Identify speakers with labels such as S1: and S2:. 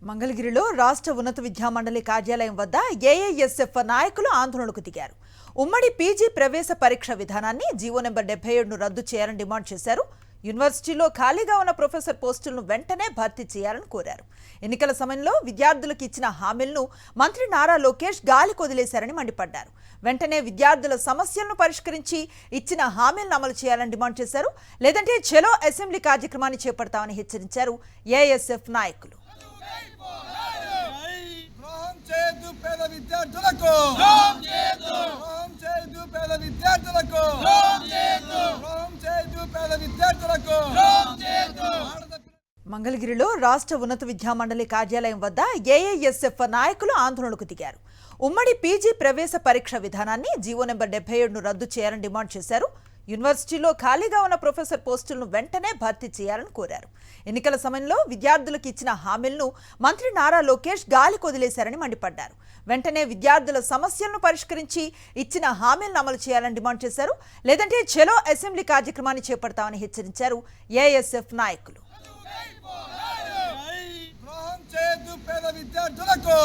S1: మంగళగిరిలో రాష్ట్ర ఉన్నత విద్యామండలి కార్యాలయం వద్ద ఏఐఎస్ఎఫ్ నాయకులు ఆందోళనకు దిగారు. ఉమ్మడి పీజీ ప్రవేశ పరీక్ష విధానాన్ని జీవో నెంబర్ 77ను రద్దు చేయాలని డిమాండ్ చేశారు. యూనివర్సిటీలో ఖాళీగా ఉన్న ప్రొఫెసర్ పోస్టులను వెంటనే భర్తీ చేయాలని కోరారు. ఎన్నికల సమయంలో విద్యార్థులకు ఇచ్చిన హామీలను మంత్రి నారా లోకేష్ గాలి కొదిలేశారని మండిపడ్డారు. వెంటనే విద్యార్థుల సమస్యలను పరిష్కరించి ఇచ్చిన హామీలను అమలు చేయాలని డిమాండ్ చేశారు. లేదంటే చలో అసెంబ్లీ కార్యక్రమాన్ని చేపడతామని హెచ్చరించారు ఏఐఎస్ఎఫ్ నాయకులు. మంగళగిరిలో రాష్ట్ర ఉన్నత విద్యామండలి కార్యాలయం వద్ద ఏఐఎస్ఎఫ్ నాయకులు ఆందోళనకు దిగారు. ఉమ్మడి పీజీ ప్రవేశ పరీక్ష విధానాన్ని జీవో నెంబర్ 77ను రద్దు చేయాలని డిమాండ్ చేశారు. యూనివర్సిటీలో ఖాళీగా ఉన్న ప్రొఫెసర్ పోస్టులను వెంటనే భర్తీ చేయాలని కోరారు. ఎన్నికల సమయంలో విద్యార్థులకు ఇచ్చిన హామీలను మంత్రి నారా లోకేష్ గాలి కొదిలేశారని మండిపడ్డారు. వెంటనే విద్యార్థుల సమస్యలను పరిష్కరించి ఇచ్చిన హామీలను అమలు చేయాలని డిమాండ్ చేశారు. లేదంటే చలో అసెంబ్లీ కార్యక్రమాన్ని చేపడతామని హెచ్చరించారు ఏఐఎస్ఎఫ్ నాయకులు.
S2: విద్యార్థులకు